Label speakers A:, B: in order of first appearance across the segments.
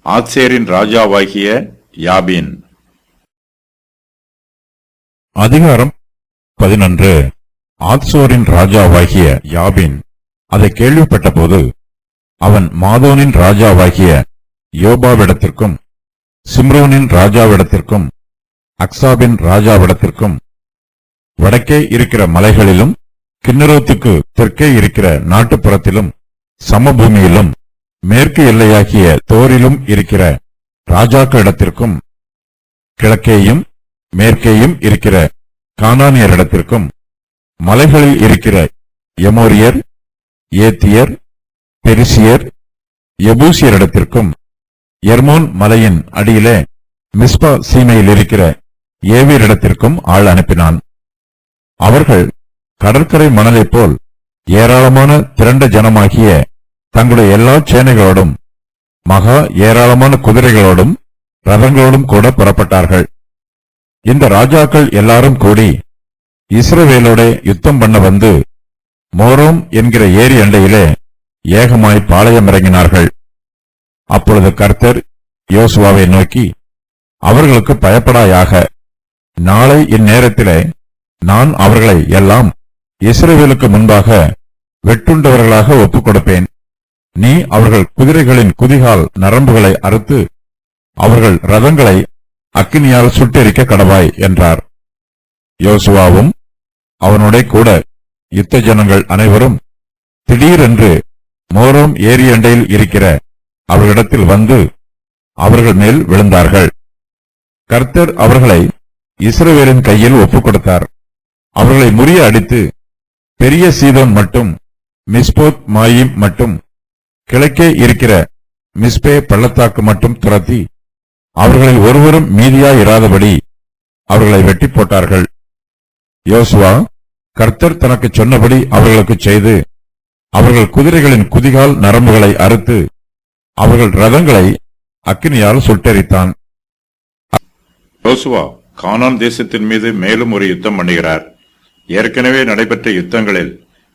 A: ஆத்சேரின் ராஜாவாகிய யாபீன்.
B: அதிகாரம் 11. ஆத்சோரின் ராஜாவாகிய யாபீன் அதை கேள்விப்பட்ட போது அவன் மாதோனின் ராஜாவாகிய யோபாவிடத்திற்கும் சிம்ரோனின் ராஜாவிடத்திற்கும் அக்சாபின் ராஜாவிடத்திற்கும் வடக்கே இருக்கிற மலைகளிலும் கின்னரோத்துக்கு தெற்கே இருக்கிற நாட்டுப்புறத்திலும் சமபூமியிலும் மேற்கு எல்லையாகிய தோரிலும் இருக்கிற ராஜாக்களிடத்திற்கும் கிழக்கேயும் மேற்கேயும் இருக்கிற கானானியரிடத்திற்கும் மலைகளில் இருக்கிற எமோரியர், ஏத்தியர், பெரிசியர், எபூசியரிடத்திற்கும் எர்மோன் மலையின் அடியிலே மிஸ்பா சீமையில் இருக்கிற ஏவியரிடத்திற்கும் ஆள் அனுப்பினான். அவர்கள் கடற்கரை மணலைப் போல் ஏராளமான திரண்ட ஜனமாகிய தங்களுடைய எல்லா சேனைகளோடும் மகா ஏராளமான குதிரைகளோடும் ரதங்களோடும் கூட புறப்பட்டார்கள். இந்த ராஜாக்கள் எல்லாரும் கூடி இஸ்ரவேலோட யுத்தம் பண்ண வந்து மோரோம் என்கிற ஏரி அண்டையிலே ஏகமாய் பாளையம் இறங்கினார்கள். அப்பொழுது கர்த்தர் யோசுவாவை நோக்கி, அவர்களுக்கு பயப்படாயாக, நாளை இந்நேரத்திலே நான் அவர்களை எல்லாம் இஸ்ரவேலுக்கு முன்பாக வெட்டுண்டவர்களாக ஒப்புக் கொடுப்பேன். நீ அவர்கள் குதிரைகளின் குதிகால் நரம்புகளை அறுத்து அவர்கள் ரதங்களை அக்கினியால் சுட்டெரிக்க கடவாய் என்றார். யோசுவாவும் அவனுடைய கூட யுத்த ஜனங்கள் அனைவரும் திடீரென்று மோரோம் ஏரி அண்டையில் இருக்கிற அவர்களிடத்தில் வந்து அவர்கள் மேல் விழுந்தார்கள். கர்த்தர் அவர்களை இஸ்ரவேலின் கையில் ஒப்புக் கொடுத்தார். அவர்களை முறிய அடித்து பெரிய சீதோன் மட்டும் மிஸ்போத் மாயிம் மட்டும் கிழக்கே இருக்கிற மிஸ்பே பள்ளத்தாக்கு மட்டும் துரத்தி அவர்களில் ஒருவரும் மீதியாயிராதபடி அவர்களை வெட்டி போட்டார்கள். யோசுவா கர்த்தர் தனக்கு சொன்னபடி அவர்களுக்கு செய்து அவர்கள் குதிரைகளின் குதிகால் நரம்புகளை அறுத்து அவர்கள் ரதங்களை அக்கினியால் சுட்டெரித்தான்.
A: யோசுவா கானான் தேசத்தின் மீது மேலும் ஒரு யுத்தம் பண்ணுகிறார். ஏற்கனவே நடைபெற்ற யுத்தங்களில்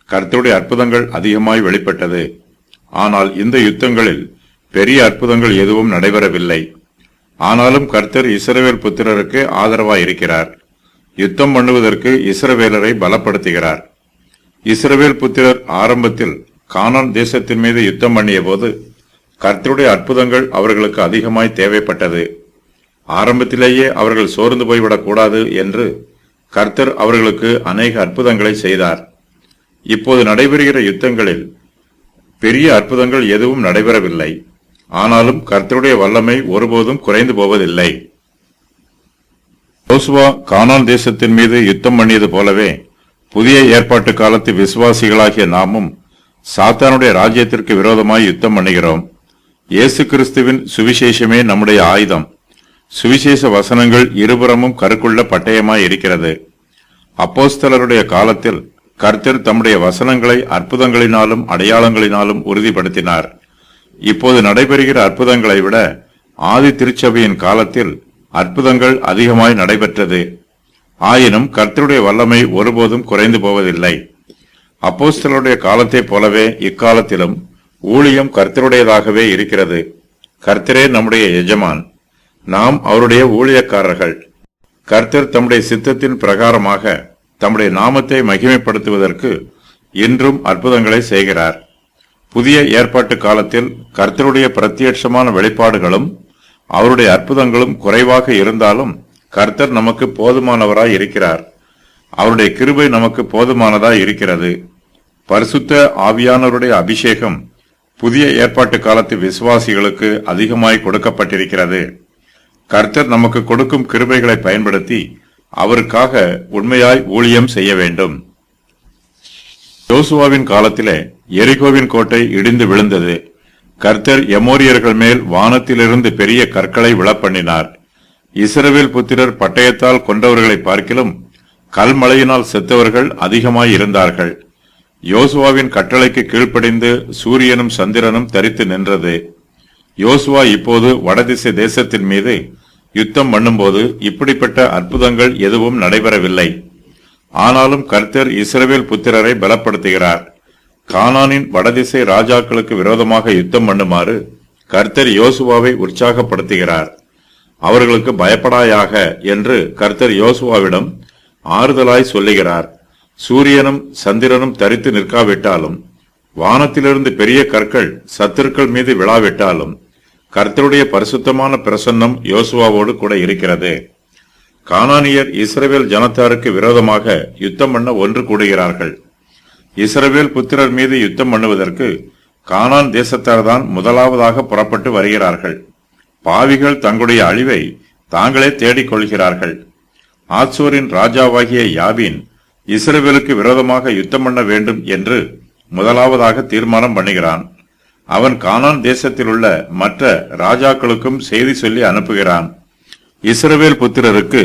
A: கர்த்தருடைய அற்புதங்கள் அதிகமாய் வெளிப்பட்டது. ஆனால் இந்த யுத்தங்களில் பெரிய அற்புதங்கள் எதுவும் நடைபெறவில்லை. ஆனாலும் கர்த்தர் இஸ்ரவேல் புத்திரருக்கு ஆதரவாய் இருக்கிறார். யுத்தம் பண்ணுவதற்கு இஸ்ரவேலரை பலப்படுத்துகிறார். இஸ்ரவேல் புத்திரர் ஆரம்பத்தில் கானான் தேசத்தின் மீது யுத்தம் பண்ணிய போது கர்த்தருடைய அற்புதங்கள் அவர்களுக்கு அதிகமாய் தேவைப்பட்டது. ஆரம்பத்திலேயே அவர்கள் சோர்ந்து போய்விடக்கூடாது என்று கர்த்தர் அவர்களுக்கு அநேக அற்புதங்களை செய்தார். இப்போது நடைபெறுகிற யுத்தங்களில் பெரிய அற்புதங்கள் எதுவும் நடைபெறவில்லை. ஆனாலும் கர்த்தருடைய வல்லமை ஒருபோதும் குறைந்து போவதில்லை. யோசுவா கானான் தேசத்தின் மீது யுத்தம் பண்ணியது போலவே புதிய ஏற்பாட்டு காலத்து விசுவாசிகளாகிய நாமும் சாத்தானுடைய ராஜ்யத்திற்கு விரோதமாய் யுத்தம் பண்ணுகிறோம். இயேசு கிறிஸ்துவின் சுவிசேஷமே நம்முடைய ஆயுதம். சுவிசேஷ வசனங்கள் இருபுறமும் கருக்குள்ள பட்டயமாய் இருக்கிறது. அப்போஸ்தலருடைய காலத்தில் கர்த்தர் தம்முடைய வசனங்களை அற்புதங்களினாலும் அடையாளங்களினாலும் உறுதிப்படுத்தினார். இப்போது நடைபெறுகிற அற்புதங்களை விட ஆதி திருச்சபையின் காலத்தில் அற்புதங்கள் அதிகமாய் நடைபெற்றது. ஆயினும் கர்த்தருடைய வல்லமை ஒருபோதும் குறைந்து போவதில்லை. அப்போஸ்தலருடைய காலத்தைப் போலவே இக்காலத்திலும் ஊழியம் கர்த்தருடையதாகவே இருக்கிறது. கர்த்தரே நம்முடைய எஜமான், நாம் அவருடைய ஊழியக்காரர்கள். கர்த்தர் தம்முடைய சித்தத்தின் பிரகாரமாக தம்முடைய நாமத்தை மகிமைப்படுத்துவதற்கு இன்றும் அற்புதங்களை செய்கிறார். புதிய ஏற்பாட்டு காலத்தில் கர்த்தருடைய பிரத்யட்சமான வெளிப்பாடுகளும் அவருடைய அற்புதங்களும் குறைவாக இருந்தாலும் கர்த்தர் நமக்கு போதுமானவராய் இருக்கிறார். அவருடைய கிருபை நமக்கு போதுமானதாய் இருக்கிறது. பரிசுத்த ஆவியானவருடைய அபிஷேகம் புதிய ஏற்பாட்டு காலத்து விசுவாசிகளுக்கு அதிகமாய் கொடுக்கப்பட்டிருக்கிறது. கர்த்தர் நமக்கு கொடுக்கும் கிருபைகளை பயன்படுத்தி அவருக்காக உண்மையாய் ஊழியம் செய்ய வேண்டும். யோசுவாவின் காலத்திலே எரிகோவின் கோட்டை இடிந்து விழுந்தது. கர்த்தர் எமோரியர்கள் மேல் வானத்திலிருந்து பெரிய கற்களை விழப்பண்ணினார். இஸ்ரவேல் புத்திரர் பட்டயத்தால் கொண்டவர்களை பார்க்கிலும் கல்மழையினால் செத்தவர்கள் அதிகமாய் இருந்தார்கள். யோசுவாவின் கட்டளைக்கு கீழ்ப்படிந்து சூரியனும் சந்திரனும் தரித்து நின்றது. யோசுவா இப்போது வடதிசை தேசத்தின் மீது யுத்தம் பண்ணும்போது இப்படிப்பட்ட அற்புதங்கள் எதுவும் நடைபெறவில்லை. ஆனாலும் கர்த்தர் இஸ்ரவேல் புத்திரரை பலப்படுத்துகிறார். கானானின் வடதிசை ராஜாக்களுக்கு விரோதமாக யுத்தம் பண்ணுமாறு கர்த்தர் யோசுவாவை உற்சாகப்படுத்துகிறார். அவர்களுக்கு பயப்படாயாக என்று கர்த்தர் யோசுவாவிடம் ஆறுதலாய் சொல்லுகிறார். சூரியனும் சந்திரனும் தரித்து நிற்காவிட்டாலும், வானத்திலிருந்து பெரிய கற்கள் சத்துருக்கள் மீது விழாவிட்டாலும், கர்த்தருடைய பரிசுத்தமான பிரசன்னம் யோசுவாவோடு கூட இருக்கிறது. கானானியர் இஸ்ரவேல் ஜனத்தாருக்கு விரோதமாக யுத்தம் பண்ண ஒன்று கூடுகிறார்கள். இஸ்ரவேல் புத்திரர் மீது யுத்தம் பண்ணுவதற்கு கானான் தேசத்தார்தான் முதலாவதாக புறப்பட்டு வருகிறார்கள். பாவிகள் தங்களுடைய அழிவை தாங்களே தேடிக் கொள்கிறார்கள். ஆத்சோரின் ராஜாவாகிய யாபீன் இஸ்ரவேலுக்கு விரோதமாக யுத்தம் பண்ண வேண்டும் என்று முதலாவதாக தீர்மானம் பண்ணுகிறான். அவன் கானான் தேசத்தில் உள்ள மற்ற ராஜாக்களுக்கும் செய்தி சொல்லி அனுப்புகிறான். இஸ்ரவேல் புத்திரருக்கு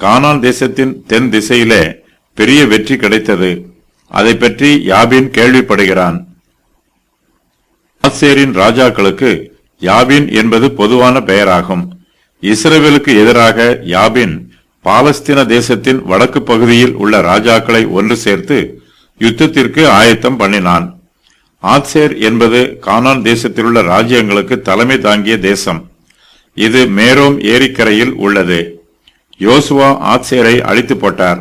A: கானான் தேசத்தின் தென் திசையிலே பெரிய வெற்றி கிடைத்தது. அதை பற்றி யாபீன் கேள்விப்படுகிறான். ஆத்சேரின் ராஜாக்களுக்கு யாபீன் என்பது பொதுவான பெயராகும். இஸ்ரவேலுக்கு எதிராக யாபீன் பாலஸ்தீன தேசத்தின் வடக்கு பகுதியில் உள்ள ராஜாக்களை ஒன்று சேர்த்து யுத்தத்திற்கு ஆயத்தம் பண்ணினான். ஆத்சேர் என்பது கானான் தேசத்திலுள்ள ராஜ்யங்களுக்கு தலைமை தாங்கிய தேசம். இது மேரோம் ஏரிக்கரையில் உள்ளது. யோசுவா ஆத்சேரை அழித்து போட்டார்.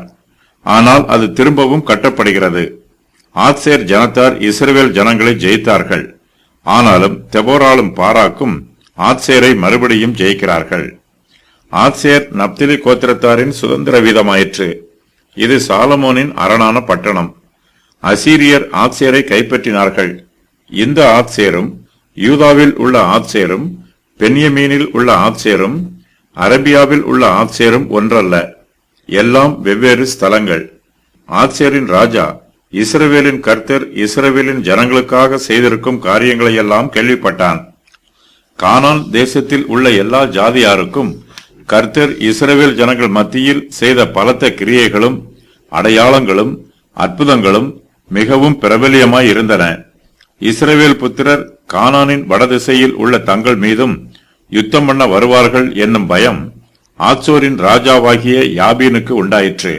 A: ஆனால் அது திரும்பவும் கட்டப்படுகிறது. ஆத்சேர் ஜனத்தார் இஸ்ரவேல் ஜனங்களை ஜெயித்தார்கள். ஆனாலும் தெபோராலும் பாராக்கும் ஆத்சேரை மறுபடியும் ஜெயிக்கிறார்கள். ஆத்சேர் நப்தலி கோத்திரத்தாரின் சுதந்திர வீதமாயிற்று. இது சாலமோனின் அரணான பட்டணம். அசீரியர் ஆத்சேரை கைப்பற்றினார்கள். இந்த ஆத்சேரும் யூதாவில் உள்ள ஆத்சேரும் பென்யமீனில் உள்ள ஆத்சேரும் அரபியாவில் உள்ள ஆத்சேரும் ஒன்றல்ல, எல்லாம் வெவ்வேறு ஸ்தலங்கள். ஆத்சேரின் ராஜா இஸ்ரவேலின் கர்த்தர் இஸ்ரவேலின் ஜனங்களுக்காக செய்திருக்கும் காரியங்களையெல்லாம் கேள்விப்பட்டான். கானான் தேசத்தில் உள்ள எல்லா ஜாதியாருக்கும் கர்த்தர் இஸ்ரவேல் ஜனங்கள் மத்தியில் செய்த பலத்த கிரியைகளும் அடையாளங்களும் அற்புதங்களும் மிகவும் பிரபலியமாய் இருந்தன. இஸ்ரவேல் புத்திரர் கானானின் வடதிசையில் உள்ள தங்கள் மீதும் யுத்தம் பண்ண வருவார்கள் என்னும் பயம் ஆத்சோரின் ராஜாவாகிய யாபீனுக்கு உண்டாயிற்று.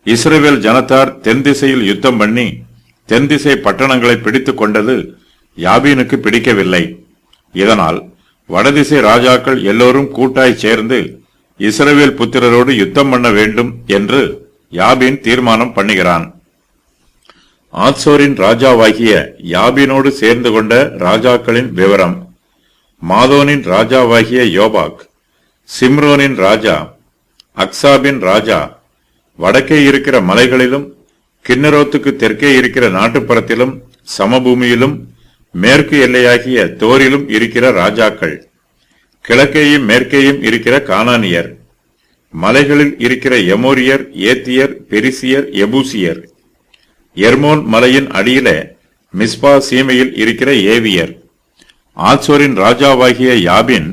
A: இஸ்ரவேல் ஜனத்தார் தென் திசையில் யுத்தம் பண்ணி தென் திசை பட்டணங்களை பிடித்துக் கொண்டது யாபீனுக்கு பிடிக்கவில்லை. இதனால் வடதிசை ராஜாக்கள் எல்லோரும் கூட்டாய் சேர்ந்து இஸ்ரவேல் புத்திரரோடு யுத்தம் பண்ண வேண்டும் என்று யாபீன் தீர்மானம் பண்ணுகிறான். ஆத்சோரின் ராஜாவாகிய யாபீனோடு சேர்ந்து கொண்ட ராஜாக்களின் விவரம்: மாதோனின் ராஜாவாகிய யோபாக், சிம்ரோனின் ராஜா, அக்சாபின் ராஜா, வடக்கே இருக்கிற மலைகளிலும் கிண்ணரோத்துக்கு தெற்கே இருக்கிற நாட்டுப்புறத்திலும் சமபூமியிலும் மேற்கு எல்லையாகிய தோரிலும் இருக்கிற ராஜாக்கள், கிழக்கேயும் மேற்கேயும் இருக்கிற கானானியர், மலைகளில் இருக்கிற எமோரியர், ஏத்தியர், பெரிசியர், எபூசியர், எர்மோன் மலையின் அடியில மிஸ்பா சீமையில் இருக்கிற ஏவியர். ஆத்சோரின் ராஜாவாகிய யாபின்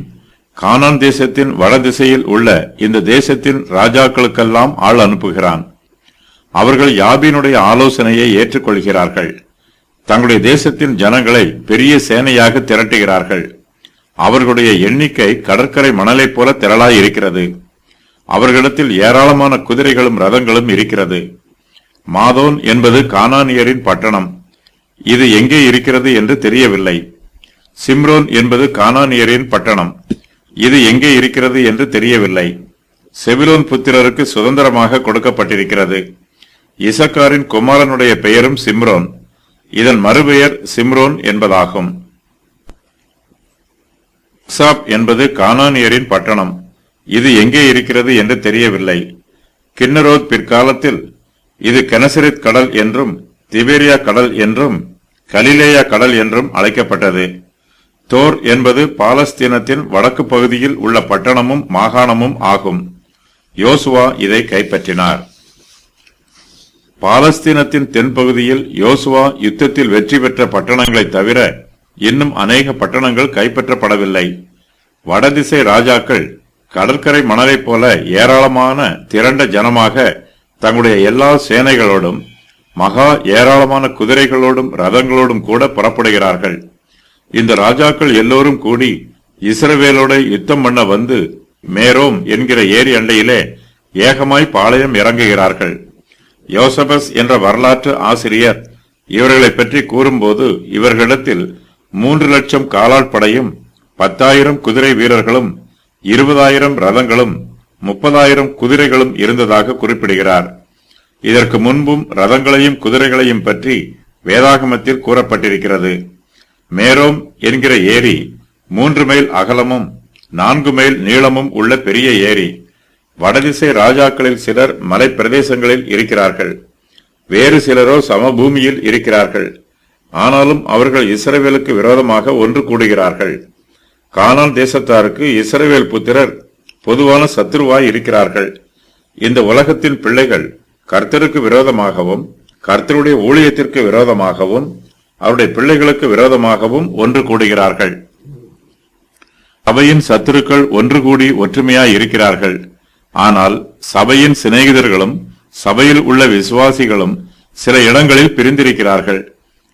A: கானான் தேசத்தின் வடதிசையில் உள்ள இந்த தேசத்தின் ராஜாக்களுக்கெல்லாம் ஆள் அனுப்புகிறான். அவர்கள் யாபீனுடைய ஆலோசனையை ஏற்றுக்கொள்கிறார்கள். தங்களுடைய தேசத்தின் ஜனங்களை பெரிய சேனையாக திரட்டுகிறார்கள். அவர்களுடைய எண்ணிக்கை கடற்கரை மணலைப் போல திரளாய் இருக்கிறது. அவர்களிடத்தில் ஏராளமான குதிரைகளும் ரதங்களும் இருக்கிறது. மாதோன் என்பது கானானியரின் பட்டணம். இது எங்கே இருக்கிறது என்று தெரியவில்லை. சிம்ரோன் என்பது கானானியரின் பட்டணம். இது எங்கே இருக்கிறது என்று தெரியவில்லை. செபுலோன் புத்திரருக்கு சுதந்திரமாக கொடுக்கப்பட்டிருக்கிறது. இசக்காரின் குமாரனுடைய பெயரும் சிம்ரோன். இதன் மறுபெயர் சிம்ரோன் என்பதாகும். அக்சாப் என்பது கானானியரின் பட்டணம். இது எங்கே இருக்கிறது என்று தெரியவில்லை. கிண்ணரோத் பிற்காலத்தில் இது கெனசரித் கடல் என்றும் திபேரியா கடல் என்றும் கலிலேயா கடல் என்றும் அழைக்கப்பட்டது. தோர் என்பது பாலஸ்தீனத்தின் வடக்கு பகுதியில் உள்ள பட்டணமும் மாகாணமும் ஆகும். யோசுவா இதை கைப்பற்றினார். பாலஸ்தீனத்தின் தென்பகுதியில் யோசுவா யுத்தத்தில் வெற்றி பெற்ற பட்டணங்களை தவிர இன்னும் அநேக பட்டணங்கள் கைப்பற்றப்படவில்லை. வடதிசை ராஜாக்கள் கடற்கரை மணலைப் போல ஏராளமான திரண்ட ஜனமாக தங்களுடைய எல்லா சேனைகளோடும் மகா ஏராளமான குதிரைகளோடும் ரதங்களோடும் கூட புறப்படுகிறார்கள். இந்த ராஜாக்கள் எல்லோரும் கூடி இஸ்ரவேலோட யுத்தம் பண்ண வந்து மேரோம் என்கிற ஏரி அண்டையிலே ஏகமாய் பாளையம் இறங்குகிறார்கள். யோசபஸ் என்ற வரலாற்று ஆசிரியர் இவர்களை பற்றி கூறும்போது இவர்களிடத்தில் 3,00,000 காலாட் படையும் 10,000 குதிரை வீரர்களும் 20,000 ரதங்களும் 30,000 குதிரைகளும் இருந்ததாக குறிப்பிடுகிறார். இதற்கு முன்பும் ரதங்களையும் குதிரைகளையும் பற்றி வேதாகமத்தில் கூறப்பட்டிருக்கிறது. மேரோம் என்கிற ஏரி 3 மைல் அகலமும் 4 மைல் நீளமும் உள்ள பெரிய ஏரி. வடதிசை ராஜாக்களில் சிலர் மலை பிரதேசங்களில் இருக்கிறார்கள், வேறு சிலரோ சமபூமியில் இருக்கிறார்கள். ஆனாலும் அவர்கள் இஸ்ரவேலுக்கு விரோதமாக ஒன்று கூடுகிறார்கள். கானான் தேசத்தாருக்கு இஸ்ரவேல் புத்திரர் பொதுவான சத்துருவாய் இருக்கிறார்கள். இந்த உலகத்தின் பிள்ளைகள் கர்த்தருக்கு விரோதமாகவும் கர்த்தருடைய ஊழியத்திற்கு விரோதமாகவும் அவருடைய பிள்ளைகளுக்கு விரோதமாகவும் ஒன்று கூடுகிறார்கள். சபையின் சத்துருக்கள் ஒன்று கூடி ஒற்றுமையாய் இருக்கிறார்கள். ஆனால் சபையின் சிநேகிதர்களும் சபையில் உள்ள விசுவாசிகளும் சில இடங்களில் பிரிந்திருக்கிறார்கள்.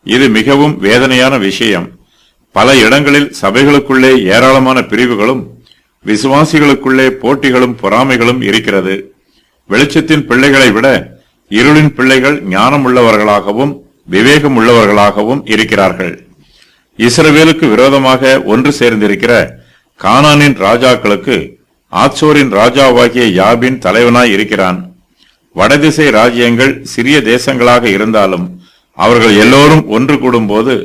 A: இது மிகவும் வேதனையான விஷயம். பல இடங்களில் சபைகளுக்குள்ளே ஏராளமான பிரிவுகளும் விசுவாசிகளுக்குள்ளே போட்டிகளும் பொறாமைகளும் இருக்கிறது. வெளிச்சத்தின் பிள்ளைகளை விட இருளின் பிள்ளைகள் ஞானம் உள்ளவர்களாகவும் விவேகம் உள்ளவர்களாகவும் இருக்கிறார்கள். இஸ்ரவேலுக்கு விரோதமாக ஒன்று சேர்ந்திருக்கிற கானானின் ராஜாக்களுக்கு ஆத்சோரின் ராஜாவாகிய யாபின் தலைவனாய் இருக்கிறான். வடதிசை ராஜ்யங்கள் சிறிய தேசங்களாக இருந்தாலும் அவர்கள் எல்லோரும் ஒன்று கூடும்போது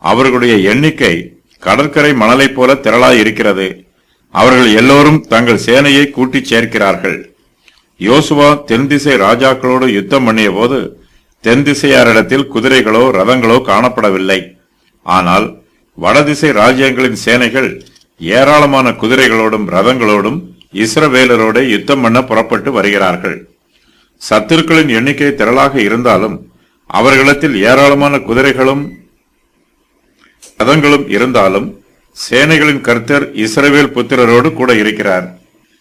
A: அவர்களுடைய எண்ணிக்கை கடற்கரை மணலை போல திரளாய் இருக்கிறது. அவர்கள் எல்லோரும் தங்கள் சேனையை கூட்டிச் சேர்க்கிறார்கள். யோசுவா தென் திசை ராஜாக்களோடு யுத்தம் பண்ணிய போது தென் திசையாரிடத்தில் குதிரைகளோ ரதங்களோ காணப்படவில்லை. ஆனால் வடதிசை ராஜ்யங்களின் சேனைகள் ஏராளமான குதிரைகளோடும் ரதங்களோடும் இஸ்ரவேலரோட யுத்தம் பண்ண புறப்பட்டு வருகிறார்கள். சத்துருக்களின் எண்ணிக்கை திரளாக இருந்தாலும் அவர்களிடத்தில் ஏராளமான குதிரைகளும் ரதங்களும் இருந்தாலும் சேனைகளின் கர்த்தர் இஸ்ரவேல் புத்திரரோடு கூட இருக்கிறார்.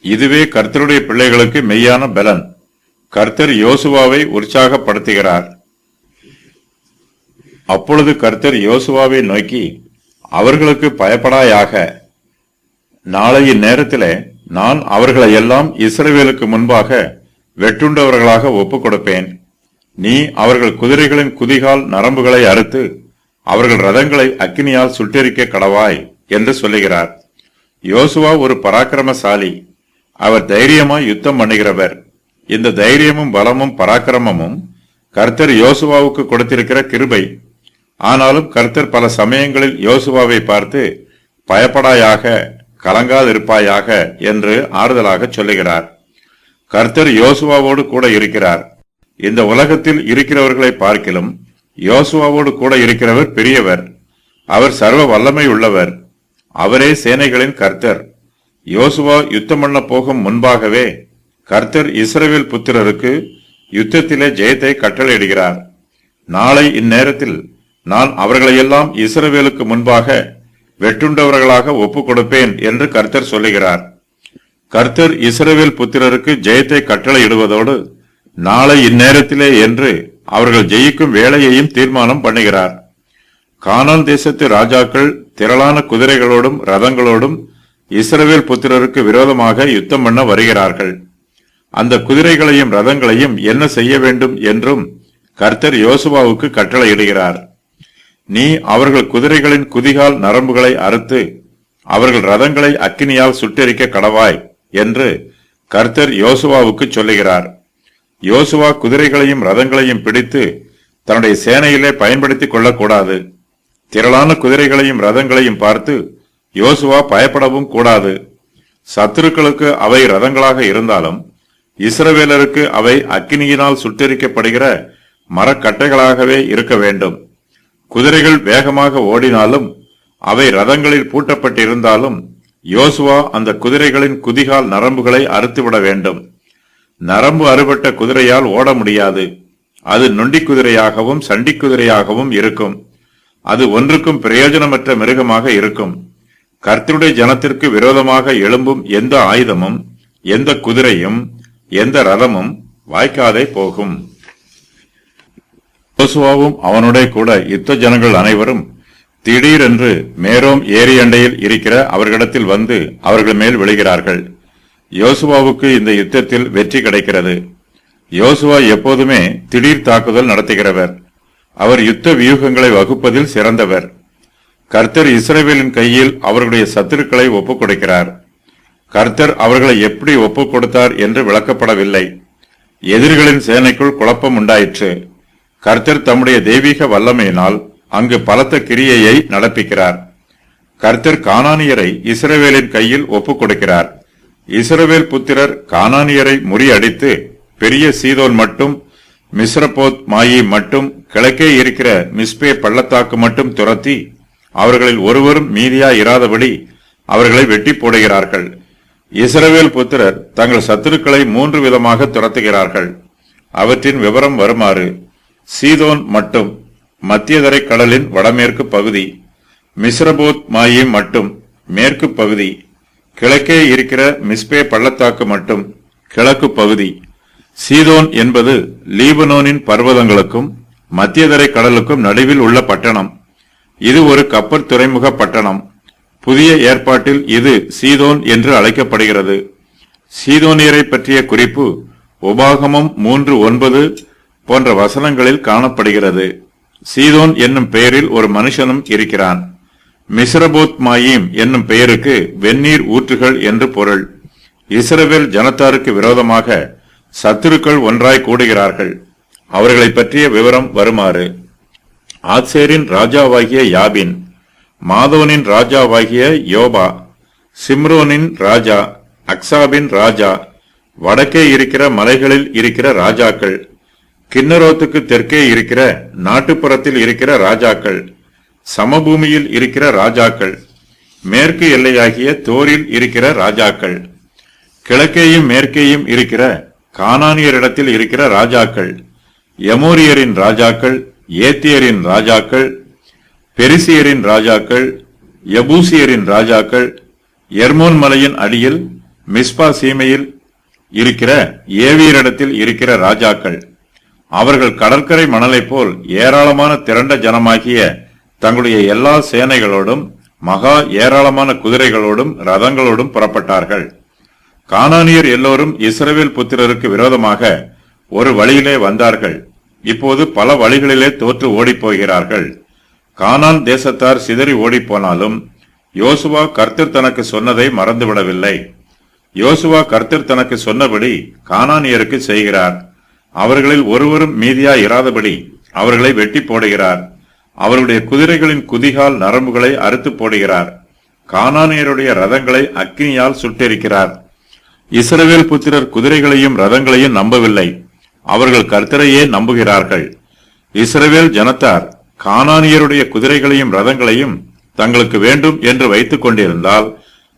A: இதுவே கர்த்தருடைய பிள்ளைகளுக்கு மெய்யான பலன். கர்த்தர் யோசுவாவை உற்சாகப்படுத்துகிறார். அப்பொழுது கர்த்தர் யோசுவாவை நோக்கி, அவர்களுக்கு பயப்படாயாக. நாளைய நேரத்திலே நான் அவர்களை எல்லாம் இஸ்ரவேலுக்கு முன்பாக வெட்டுண்டவர்களாக ஒப்புக் கொடுப்பேன். நீ அவர்கள் குதிரைகளின் குதிகால் நரம்புகளை அறுத்து அவர்கள் ரதங்களை அக்கினியால் சுட்டெரிக்க கடவாய் என்று சொல்லுகிறார். யோசுவா ஒரு பராக்கிரமசாலி. அவர் தைரியமாய் யுத்தம் பண்ணுகிறவர். இந்த தைரியமும் பலமும் பராக்கிரமமும் கர்த்தர் யோசுவாவுக்கு கொடுத்திருக்கிற கிருபை. ஆனாலும் கர்த்தர் பல சமயங்களில் யோசுவாவை பார்த்து பயப்படாயாக, கலங்காதிருப்பாயாக என்று ஆறுதலாக சொல்லுகிறார். கர்த்தர் யோசுவாவோடு கூட இருக்கிறார். இந்த உலகத்தில் இருக்கிறவர்களை பார்க்கிலும் யோசுவாவோடு கூட இருக்கிறவர் பெரியவர். அவர் சர்வ வல்லமை உள்ளவர். அவரே சேனைகளின் கர்த்தர். யோசுவா யுத்தம் பண்ண போகும் முன்பாகவே கர்த்தர் இஸ்ரவேல் புத்திரருக்கு யுத்தத்திலே ஜெயத்தை கட்டளையிடுகிறார். நாளை இந்நேரத்தில் நான் அவர்களையெல்லாம் இஸ்ரவேலுக்கு முன்பாக வெட்டுண்டவர்களாக ஒப்புக் கொடுப்பேன் என்று கர்த்தர் சொல்லுகிறார். கர்த்தர் இஸ்ரவேல் புத்திரருக்கு ஜெயத்தை கட்டளையிடுவதோடு நாளை இந்நேரத்திலே என்று அவர்கள் ஜெயிக்கும் வேளையையும் தீர்மானம் பண்ணுகிறார். கானான் தேசத்து ராஜாக்கள் திரளான குதிரைகளோடும் ரதங்களோடும் இஸ்ரவேல் புத்திரருக்கு விரோதமாக யுத்தம் பண்ண வருகிறார்கள். அந்த குதிரைகளையும் ரதங்களையும் என்ன செய்ய வேண்டும் என்றும் கர்த்தர் யோசுவாவுக்கு கட்டளையிடுகிறார். நீ அவர்கள் குதிரைகளின் குதிகால் நரம்புகளை அறுத்து அவர்கள் ரதங்களை அக்கினியால் சுட்டெரிக்க கடவாய் என்று கர்த்தர் யோசுவாவுக்கு சொல்லுகிறார். யோசுவா குதிரைகளையும் ரதங்களையும் பிடித்து தன்னுடைய சேனையிலே பயன்படுத்திக் கொள்ளக்கூடாது. திரளான குதிரைகளையும் ரதங்களையும் பார்த்து யோசுவா பயப்படவும் கூடாது. சத்துருக்களுக்கு அவை ரதங்களாக இருந்தாலும் இஸ்ரவேலருக்கு அவை அக்கினியினால் சுட்டெரிக்கப்படுகிற மரக்கட்டைகளாகவே இருக்க வேண்டும். குதிரைகள் வேகமாக ஓடினாலும் அவை ரதங்களில் பூட்டப்பட்டிருந்தாலும் யோசுவா அந்த குதிரைகளின் குதிகால் நரம்புகளை அறுத்துவிட வேண்டும். நரம்பு அறுபட்ட குதிரையால் ஓட முடியாது. அது நொண்டி குதிரையாகவும் சண்டி குதிரையாகவும் இருக்கும். அது ஒன்றுக்கும் பிரயோஜனமற்ற மிருகமாக இருக்கும். கர்த்தருடைய ஜனத்திற்கு விரோதமாக எழும்பும் எந்த ஆயுதமும், எந்த குதிரையும், எந்த ரதமும் வாய்க்காதே போகும். யோசுவாவும் அவனுடைய கூட யுத்த ஜனங்கள் அனைவரும் திடீரென்று மேரோம் ஏரி அண்டையில் இருக்கிற அவர்களிடத்தில் வந்து அவர்கள் மேல் விழுகிறார்கள். யோசுவாவுக்கு இந்த யுத்தத்தில் வெற்றி கிடைக்கிறது. யோசுவா எப்போதுமே திடீர் தாக்குதல் நடத்துகிறவர். அவர் யுத்த வியூகங்களை வகுப்பதில் சிறந்தவர். கர்த்தர் இஸ்ரவேலின் கையில் அவர்களுடைய சத்துருக்களை ஒப்புக் கொடுக்கிறார். கர்த்தர் அவர்களை எப்படி ஒப்புக் கொடுத்தார் என்று விளக்கப்படவில்லை. எதிரிகளின் சேனைக்குள் குழப்பம் உண்டாயிற்று. கர்த்தர் தம்முடைய தெய்வீக வல்லமையினால் அங்கு பலத்த கிரியையை நடப்பிக்கிறார். கர்த்தர் கானானியரை இஸ்ரவேலின் கையில் ஒப்புக் கொடுக்கிறார். இஸ்ரவேல் புத்திரர் கானானியரை முறியடித்து பெரிய சீதோன் மட்டும், மிஸ்ரபோத் மாயி மட்டும், கிழக்கே இருக்கிற மிஸ்பே பள்ளத்தாக்கு மட்டும் துரத்தி அவர்களில் ஒருவரும் மீதியா இராதபடி அவர்களை வெட்டி போடுகிறார்கள். இஸ்ரவேல் புத்திரர் தங்கள் சத்துருக்களை 3 விதமாக துரத்துகிறார்கள். அவற்றின் விவரம் வருமாறு: சீதோன் மட்டும், மத்தியதரை கடலின் வடமேற்கு பகுதி, மிஸ்ரபோத் மாயி மட்டும் மேற்கு பகுதி, கிழக்கே இருக்கிற மிஸ்பே பள்ளத்தாக்கு மட்டும் கிழக்கு பகுதி. சீதோன் என்பது லீபனோனின் பர்வதங்களுக்கும் மத்தியதரை கடலுக்கும் நடுவில் உள்ள பட்டணம். இது ஒரு கப்பல் துறைமுக பட்டணம். புதிய ஏற்பாட்டில் இது சீதோன் என்று அழைக்கப்படுகிறது. சீதோனியரை பற்றிய குறிப்பு உபாகமம் 3:9 போன்ற வசனங்களில் காணப்படுகிறது. சீதோன் என்னும் பெயரில் ஒரு மனுஷனும் இருக்கிறான். மிஸ்ரபோத் மாயீம் என்னும் பெயருக்கு வெந்நீர் ஊற்றுகள் என்று பொருள். இஸ்ரவேல் ஜனத்தாருக்கு விரோதமாக சத்துருக்கள் ஒன்றாய் கூடுகிறார்கள். அவர்களை பற்றிய விவரம் வருமாறு: ஆத்சேரின் ராஜாவாகிய யாபின், மாதோனின் ராஜாவாகிய யோபா, சிம்ரோனின் ராஜா, அக்சாபின் ராஜா, வடக்கே இருக்கிற மலைகளில் இருக்கிற ராஜாக்கள், கின்னரோத்துக்கு தெற்கே இருக்கிற நாட்டுப்புறத்தில் இருக்கிற ராஜாக்கள், சமபூமியில் இருக்கிற ராஜாக்கள், மேற்கு எல்லையாகிய தோரில் இருக்கிற ராஜாக்கள், கிழக்கேயும் மேற்கேயும் இருக்கிற கானானியரிடத்தில் இருக்கிற ராஜாக்கள், எமோரியரின் ராஜாக்கள், ஏத்தியரின் ராஜாக்கள், பெரிசியரின் ராஜாக்கள், எபூசியரின் ராஜாக்கள், எர்மோன் மலையின் அடியில் மிஸ்பா சீமையில் இருக்கிற ஏவியரிடத்தில் இருக்கிற ராஜாக்கள். அவர்கள் கடற்கரை மணலைப் போல் ஏராளமான திரண்ட ஜனமாகிய தங்களுடைய எல்லா சேனைகளோடும் மகா ஏராளமான குதிரைகளோடும் ரதங்களோடும் புறப்பட்டார்கள். கானானியர் எல்லோரும் இஸ்ரவேல் புத்திரருக்கு விரோதமாக ஒரு வழியிலே வந்தார்கள். இப்போது பல வழிகளிலே தோற்று ஓடிப்போகிறார்கள். கானான் தேசத்தார் சிதறி ஓடிப்போனாலும் யோசுவா கர்த்தர் தனக்கு சொன்னதை மறந்துவிடவில்லை. யோசுவா கர்த்தர் தனக்கு சொன்னபடி கானானியருக்கு செய்கிறார். அவர்களில் ஒருவரும் மீதியா இராதபடி அவர்களை வெட்டி போடுகிறார். அவருடைய குதிரைகளின் குதிகால் நரம்புகளை அறுத்து போடுகிறார். கானானியருடைய ரதங்களை அக்கினியால் சுட்டெரிக்கிறார். இஸ்ரவேல் புத்திரர் குதிரைகளையும் ரதங்களையும் நம்பவில்லை. அவர்கள் கர்த்தரையே நம்புகிறார்கள். இஸ்ரவேல் ஜனத்தார் கானானியருடைய குதிரைகளையும் ரதங்களையும் தங்களுக்கு வேண்டும் என்று வைத்துக் கொண்டிருந்தால்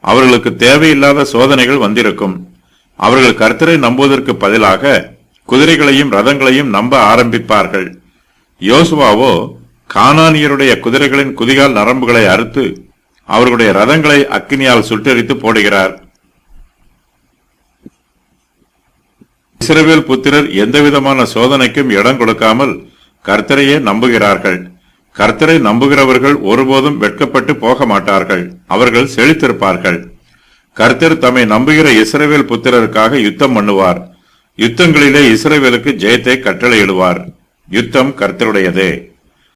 A: அவர்களுக்கு தேவையில்லாத சோதனைகள் வந்திருக்கும். அவர்கள் கர்த்தரை நம்புவதற்கு பதிலாக குதிரைகளையும் ரதங்களையும் நம்ப ஆரம்பிப்பார்கள். யோசுவாவோ கானானியருடைய குதிரைகளின் குதிகால் நரம்புகளை அறுத்து அவர்களுடைய ரதங்களை அக்கினியால் சுட்டெரித்து போடுகிறார். இஸ்ரவேல் புத்திரர் எந்தவிதமான சோதனைக்கும் இடம் கொடுக்காமல் கர்த்தரையே நம்புகிறார்கள். கர்த்தரை நம்புகிறவர்கள் ஒருபோதும் வெட்கப்பட்டு போக மாட்டார்கள். அவர்கள் செழித்திருப்பார்கள். கர்த்தர் தம்மை நம்புகிற இஸ்ரவேல் புத்திரருக்காக யுத்தம் பண்ணுவார். யுத்தங்களிலே இஸ்ரவேலுக்கு ஜெயத்தை கட்டளையிடுவார். யுத்தம் கர்த்தருடையதே.